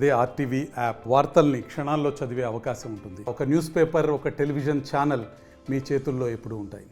అదే RTV app వార్తల్ని క్షణాల్లో చదివే అవకాశం ఉంటుంది. ఒక న్యూస్ పేపర్, ఒక టెలివిజన్ ఛానల్ మీ చేతుల్లో ఎప్పుడూ ఉంటాయి.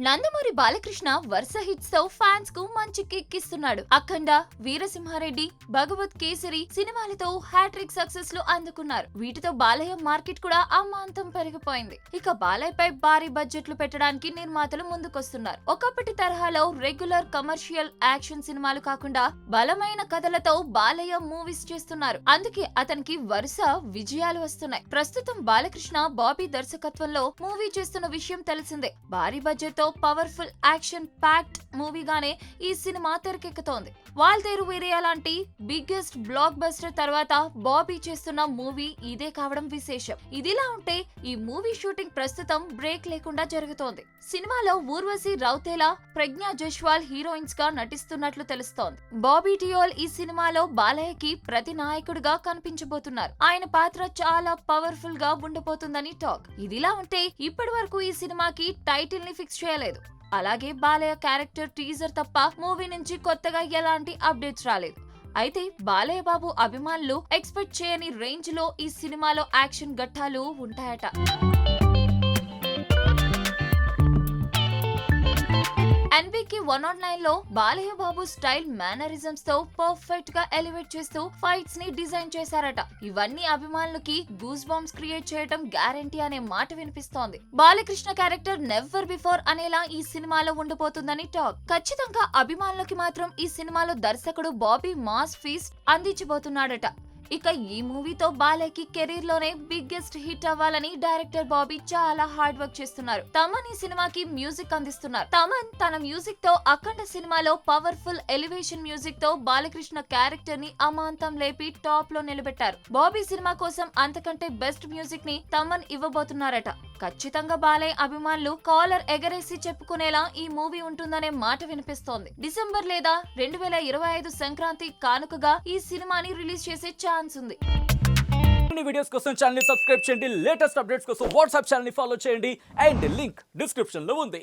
నందమూరి బాలకృష్ణ వరుస హిట్స్ తో ఫ్యాన్స్ కు మంచి కిక్ ఇస్తున్నాడు. అఖండ, వీరసింహారెడ్డి, భగవత్ కేసరి సినిమాలతో హ్యాట్రిక్ సక్సెస్ లు అందుకున్నారు. వీటితో బాలయ్య మార్కెట్ కూడా అమాంతం పెరిగిపోయింది. ఇక బాలయ్య పై భారీ బడ్జెట్లు పెట్టడానికి నిర్మాతలు ముందుకొస్తున్నారు. ఒకప్పటి తరహాలో రెగ్యులర్ కమర్షియల్ యాక్షన్ సినిమాలు కాకుండా బలమైన కథలతో బాలయ్య మూవీస్ చేస్తున్నారు. అందుకే అతనికి వరుస విజయాలు వస్తున్నాయి. ప్రస్తుతం బాలకృష్ణ బాబీ దర్శకత్వంలో మూవీ చేస్తున్న విషయం తెలిసిందే. భారీ బడ్జెట్ తో పవర్ఫుల్ యాక్షన్ ప్యాక్డ్ మూవీగానే ఈ సినిమా తెరకెక్కుతోంది. వాల్తేరు వీరయ్య లాంటి బిగ్గెస్ట్ బ్లాక్ బస్టర్ తర్వాత బాబీ చేస్తున్న మూవీ ఇదే కావడం విశేషం. ఇదిలా ఉంటే ఈ మూవీ షూటింగ్ ప్రస్తుతం బ్రేక్ లేకుండా జరుగుతోంది. సినిమాలో ఊర్వశి రౌతేలా, ప్రజ్ఞా జైస్వాల్ హీరోయిన్స్ గా నటిస్తున్నట్లు తెలుస్తోంది. బాబీ డియోల్ ఈ సినిమాలో బాలయ్యకి ప్రతి నాయకుడిగా కనిపించబోతున్నారు. ఆయన పాత్ర చాలా పవర్ఫుల్ గా ఉండబోతుందని టాక్. ఇదిలా ఉంటే ఇప్పటి వరకు ఈ సినిమాకి టైటిల్ ని ఫిక్స్ చేయలేదు. అలాగే బాలయ్య క్యారెక్టర్ టీజర్ తప్ప మూవీ నుంచి కొత్తగా ఎలాంటి అప్డేట్స్ రాలేదు. అయితే బాలయ్య బాబు అభిమానులు ఎక్స్పెక్ట్ చేయని రేంజ్ లో ఈ సినిమాలో యాక్షన్ ఘట్టాలు ఉంటాయట. ఎన్బికి 109 లో బాలయ్య బాబు స్టైల్ మేనరిజమ్స్ తో పర్ఫెక్ట్ గా ఎలివేట్ చేస్తూ ఫైట్స్ ని డిజైన్ చేశారట. ఇవన్నీ అభిమానులకి గూస్ బాంబ్స్ క్రియేట్ చేయడం గ్యారంటీ అనే మాట వినిపిస్తోంది. బాలకృష్ణ క్యారెక్టర్ నెవర్ బిఫోర్ అనేలా ఈ సినిమాలో ఉండబోతుందని టాక్. ఖచ్చితంగా అభిమానులకి మాత్రం ఈ సినిమాలో దర్శకుడు బాబీ మాస్ ఫీస్ట్ అందించబోతున్నాడట. ఇక ఈ మూవీతో బాలయ్యకి కెరీర్ లోనే బిగ్గెస్ట్ హిట్ అవ్వాలని డైరెక్టర్ బాబీ చాలా హార్డ్ వర్క్ చేస్తున్నారు. తమన్ ఈ సినిమాకి మ్యూజిక్ అందిస్తున్నారు. తమన్ తన మ్యూజిక్ తో అఖండ సినిమాలో పవర్ఫుల్ ఎలివేషన్ మ్యూజిక్ తో బాలకృష్ణ క్యారెక్టర్ ని అమాంతం లేపి టాప్ లో నిలబెట్టారు. బాబీ సినిమా కోసం అంతకంటే బెస్ట్ మ్యూజిక్ ని తమన్ ఇవ్వబోతున్నారట. ఖచ్చితంగా బాలయ్య అభిమానులు కాలర్ ఎగరేసి చెప్పుకునేలా ఈ మూవీ ఉంటుందనే మాట వినిపిస్తోంది. డిసెంబర్ లేదా 2025 సంక్రాంతి కానుకగా ఈ సినిమాని రిలీజ్ చేసే ఛాన్స్ ఉంది. వీడియోస్ కోసం ఛానల్ ని సబ్స్క్రైబ్ చేయండి. లేటెస్ట్ అప్డేట్స్ కోసం వాట్సాప్ ఛానల్ ని ఫాలో చేయండి. అండ్ లింక్ డిస్క్రిప్షన్ లో ఉంది.